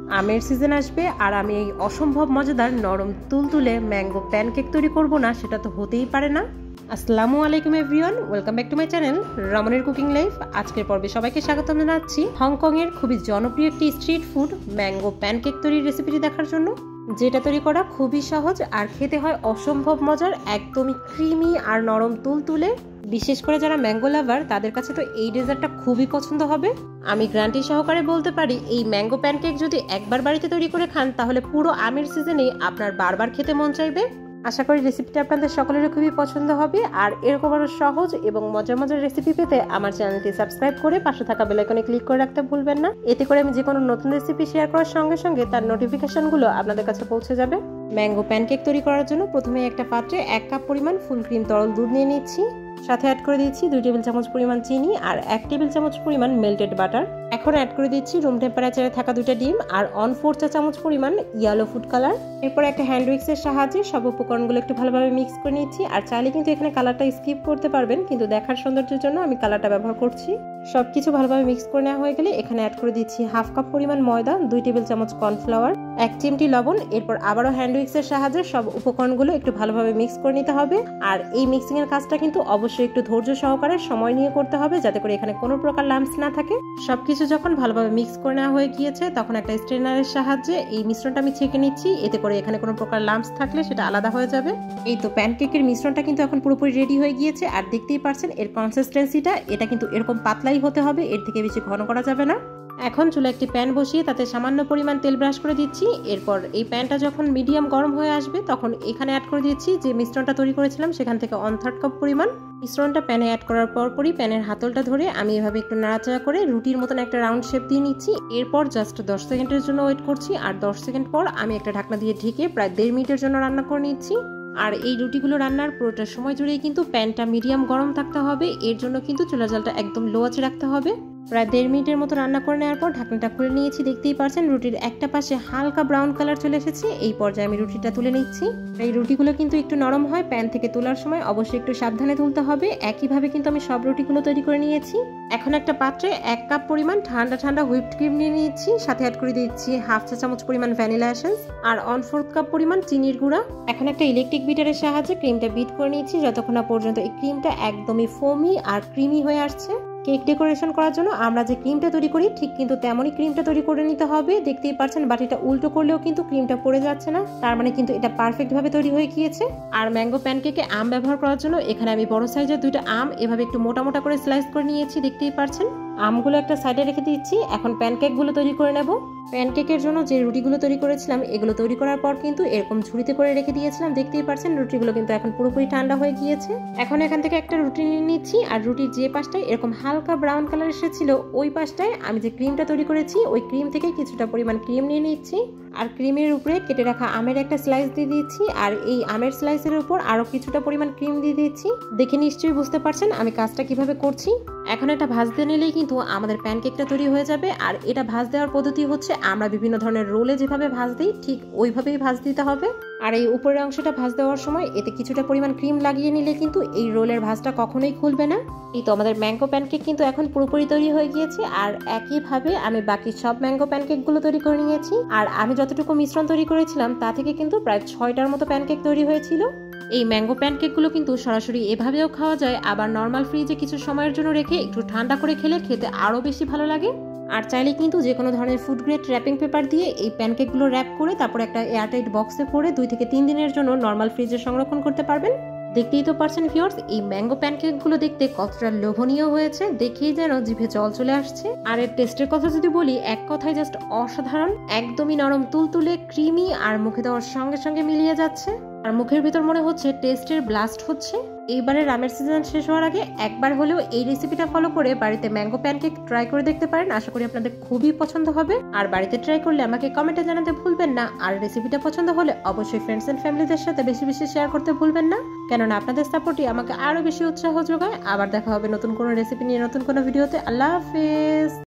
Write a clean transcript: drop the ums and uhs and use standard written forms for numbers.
আমের সিজন আসবে আর আমি এই অসম্ভব মজাদার নরম তুলতুলে ম্যাঙ্গো প্যানকেক তৈরি করব না, সেটা তো হতেই পারে না। আসসালামু আলাইকুম everyone, welcome back to my channel রমনের কুকিং লাইফ। আজকের পর্বে সবাইকে স্বাগতম জানাচ্ছি হংকং এর খুবই জনপ্রিয় একটি স্ট্রিট ফুড ম্যাঙ্গো প্যানকেক তৈরির রেসিপিটি দেখার জন্য, যেটা তৈরি করা খুবই সহজ আর খেতে হয় অসম্ভব মজার, একদমই ক্রিমি আর নরম তুলতুলে। বিশেষ করে যারা ম্যাঙ্গো লাভার তাদের কাছে তো এই ডেজার্টটা খুবই পছন্দ হবে। আমি গ্যারান্টি সহকারে বলতে পারি এই ম্যাঙ্গো প্যানকেক যদি একবার বাড়িতে তৈরি করে খান তাহলে পুরো আমের সিজনে আপনার বারবার খেতে মন চাইবে। আশা করি রেসিপিটা আপনাদের সকলেরই খুবই পছন্দ হবে। আর এরকম আরো সহজ এবং মজার মজার রেসিপি পেতে আমার চ্যানেলটি সাবস্ক্রাইব করে পাশে থাকা বেল আইকনে ক্লিক করে রাখতে ভুলবেন না। এতে করে আমি যে কোনো নতুন রেসিপি শেয়ার করার সঙ্গে সঙ্গে তার নোটিফিকেশনগুলো আপনাদের কাছে পৌঁছে যাবে। ম্যাঙ্গো প্যানকেক তৈরি করার জন্য প্রথমে একটা পাত্রে 1 কাপ পরিমাণ ফুল ক্রিম তরল দুধ নিয়ে নিচ্ছি। সাথে অ্যাড করে দিচ্ছি 2 টেবিল চামচ পরিমাণ চিনি আর 1 টেবিল চামচ পরিমাণ মেল্টেড বাটার। এখন অ্যাড করে দিচ্ছি রুম টেম্পারেচারে থাকা 2টা ডিম আর 1/4 চা চামচ পরিমাণ ইয়েলো ফুড কালার। এরপর একটা হ্যান্ড উইক্সের সাহায্যে সব উপকরণগুলো একটু ভালোভাবে মিক্স করে নিচ্ছি। আর চাইলে কিন্তু এখানে কালারটা স্কিপ করতে পারবেন, কিন্তু দেখার সৌন্দর্যের জন্য আমি কালারটা ব্যবহার করছি। সবকিছু ভালোভাবে মিক্স করে নেওয়া হয়ে গেলে এখানে অ্যাড করে দিচ্ছি 1/2 কাপ পরিমাণ ময়দা, 2 টেবিল চামচ কর্নফ্লাওয়ার, 1 চিমটি লবণ। এরপর আবারও হ্যান্ড উইক্সের সাহায্যে সব উপকরণগুলো একটু ভালোভাবে মিক্স করে নিতে হবে। আর এই মিক্সিং এর কাজটা কিন্তু অবশ্যই একটু ধৈর্য সহকারে সময় নিয়ে করতে হবে, যাতে করে এখানে কোনো প্রকার লাম্পস না থাকে। সবকিছু যখন ভালোভাবে মিক্স করে নেওয়া হয়ে গিয়েছে তখন একটা স্ট্রেনারের সাহায্যে এই মিশ্রণটা আমি ছেঁকে নিচ্ছি, এতে করে এখানে কোনো প্রকার লাম্পস থাকলে সেটা আলাদা হয়ে যাবে। এই তো প্যানকেকের মিশ্রণটা কিন্তু এখন পুরোপুরি রেডি হয়ে গিয়েছে। আর দেখতেই পারছেন এর কনসিস্টেন্সিটা, এটা কিন্তু এরকম পাতলাই হতে হবে, এর থেকে বেশি ঘন করা যাবে না। এখন চুলা একটি প্যান বসিয়ে তাতে সামান্য পরিমাণ তেল ব্রাশ করে দিচ্ছি। এরপর এই প্যানটা যখন মিডিয়াম গরম হয়ে আসবে তখন এখানে অ্যাড করে দিচ্ছি যে মিশ্রণটা তৈরি করেছিলাম সেখান থেকে 1/3 কাপ পরিমাণ। মিশ্রণটা প্যানে অ্যাড করার পরপরই প্যানের হাতলটা ধরে আমি এভাবে একটু নাড়াচাড়া করে রুটির মতন একটা রাউন্ড শেপ দিয়ে নিচ্ছি। এরপর জাস্ট 10 সেকেন্ডের জন্য ওয়েট করছি। আর 10 সেকেন্ড পর আমি একটা ঢাকনা দিয়ে ঢেকে প্রায় 1.5 মিনিটের জন্য রান্না করে নিচ্ছি। আর এই রুটিগুলো রান্নার পুরোটা সময় জুড়েই কিন্তু প্যানটা মিডিয়াম গরম থাকতে হবে, এর জন্য কিন্তু চুলা জালটা একদম লো আঁচে রাখতে হবে। প্রায় 1.5 মিনিটের মতো রান্না করে নেওয়ার পর ঢাকনাটা খুলে নিয়েছি। দেখতেই পারছেন রুটির একটা পাশে হালকা ব্রাউন কালার চলে এসেছে। এই পর্যায়ে আমি রুটিটা তুলে নিচ্ছি। এই রুটিগুলো কিন্তু একটু নরম হয়, প্যান থেকে তোলার সময় অবশ্যই একটু সাবধানে তুলতে হবে। একইভাবে কিন্তু আমি সব রুটিগুলো তৈরি করে নিয়েছি। এখন একটা পাত্রে 1 কাপ পরিমাণ ঠান্ডা ঠান্ডা হুইপড ক্রিম নিয়ে নিয়েছি। সাথে অ্যাড করে দিচ্ছি 1/2 চা চামচ পরিমাণ ভ্যানিলা এসেন্স আর 1/4 কাপ পরিমাণ চিনির গুঁড়া। এখন একটা ইলেকট্রিক বিটারের সাহায্যে ক্রিমটা বিট করে নিচ্ছি যতক্ষণ না পর্যন্ত এই ক্রিমটা একদমই ফোমি আর ক্রিমি হয়ে আসছে। কেক ডেকোরেশন করার জন্য আমরা যে ক্রিমটা তৈরি করি ঠিক কিন্তু তেমনই ক্রিমটা তৈরি করে নিতে হবে। দেখতেই পাচ্ছেন বাটিটা উল্টো করলেও কিন্তু ক্রিমটা পড়ে যাচ্ছে না, তার মানে কিন্তু এটা পারফেক্ট ভাবে তৈরি হয়ে গিয়েছে। আর ম্যাঙ্গো প্যানকেকে আম ব্যবহার করার জন্য এখানে আমি বড় সাইজের 2টা আম এভাবে একটু মোটা মোটা করে স্লাইস করে নিয়েছি। দেখতেই পাচ্ছেন আমগুলো একটা সাইডে রেখে দিচ্ছি। এখন প্যানকেকগুলো তৈরি করে নেব। প্যানকেকের জন্য যে রুটিগুলো তৈরি করেছিলাম এগুলো তৈরি করার পর কিন্তু এরকম ঝুড়িতে করে রেখে দিয়েছিলাম। দেখতেই পাচ্ছেন রুটিগুলো কিন্তু এখন পুরোপুরি ঠান্ডা হয়ে গিয়েছে। এখন এখান থেকে একটা রুটি নিয়ে নিচ্ছি। আর রুটির যে পাশটায় এরকম হালকা ব্রাউন কালার এসেছিল ওই পাশটায় আমি যে ক্রিমটা তৈরি করেছি ওই ক্রিম থেকে কিছুটা পরিমাণ ক্রিম নিয়ে নিচ্ছি। আর ক্রিমের উপরে কেটে রাখা আমের একটা স্লাইস দিয়ে দিচ্ছি। আর এই আমের স্লাইসের উপর আরো কিছুটা পরিমাণ ক্রিম দিয়ে দিচ্ছি। দেখে নিশ্চয়ই বুঝতে পারছেন আমি কাজটা কিভাবে করছি। এখন এটা ভাজতে নিলেই কিন্তু আমাদের প্যানকেকটা তৈরি হয়ে যাবে। আর এটা ভাজ দেওয়ার পদ্ধতি হচ্ছে আমরা বিভিন্ন ধরনের রোলে যেভাবে ভাজ দিই ঠিক ওইভাবেই ভাজ দিতে হবে। আর এই উপরের অংশটা ভাজ দেওয়ার সময় এতে কিছুটা পরিমাণ ক্রিম লাগিয়ে নিলে কিন্তু এই রোলের ভাজটা কখনোই খুলবে না। এই তো আমাদের ম্যাঙ্গো প্যানকেক কিন্তু এখন পুরোপুরি তৈরি হয়ে গিয়েছে। আর একইভাবে আমি বাকি সব ম্যাঙ্গো প্যানকেকগুলো তৈরি করে নিয়েছি। আর আমি যতটুকু মিশ্রণ তৈরি করেছিলাম তা থেকে কিন্তু প্রায় 6টার মতো প্যানকেক তৈরি হয়েছিল। এই ম্যাঙ্গো প্যানকেকগুলো কিন্তু সরাসরি এভাবেও খাওয়া যায়, আবার নর্মাল ফ্রিজে কিছু সময়ের জন্য রেখে একটু ঠান্ডা করে খেলে খেতে আরো বেশি ভালো লাগে। আর চাইলে কিন্তু যে কোনো ধরনের ফুড গ্রেড র্যাপিং পেপার দিয়ে এই প্যানকেকগুলো র্যাপ করে তারপর একটা এয়ারটাইট বক্সে করে 2 থেকে 3 দিনের জন্য নর্মাল ফ্রিজে সংরক্ষণ করতে পারবেন। দেখতেই তো পারছেন ভিউয়ার্স এই ম্যাঙ্গো প্যানকেকগুলো দেখতে কতটা লোভনীয় হয়েছে, দেখেই যেন জিভে জল চলে আসছে। আর এর টেস্টের কথা যদি বলি এক কথায় জাস্ট অসাধারণ, একদমই নরম তুলতুলে ক্রিমি আর মুখে দেওয়ার সঙ্গে সঙ্গে মিলিয়ে যাচ্ছে। আর মুখের ভিতর মনে হচ্ছে টেস্টের ব্লাস্ট হচ্ছে। এইবারে আমের সিজন শেষ হওয়ার আগে একবার হলেও এই রেসিপিটা ফলো করে বাড়িতে ম্যাঙ্গো প্যানকেক ট্রাই করে দেখতে পারেন। আশা করি আপনাদের খুবই পছন্দ হবে। আর বাড়িতে ট্রাই করলে আমাকে কমেন্টে জানাতে ভুলবেন না। আর রেসিপিটা পছন্দ হলে অবশ্যই ফ্রেন্ডস এন্ড ফ্যামিলিদের সাথে বেশি বেশি শেয়ার করতে ভুলবেন না, কেননা আপনাদের সাপোর্টই আমাকে আরো বেশি উৎসাহ যোগায়। আবার দেখা হবে নতুন কোনো রেসিপি নিয়ে নতুন কোনো ভিডিওতে। আল্লাহ হাফেজ।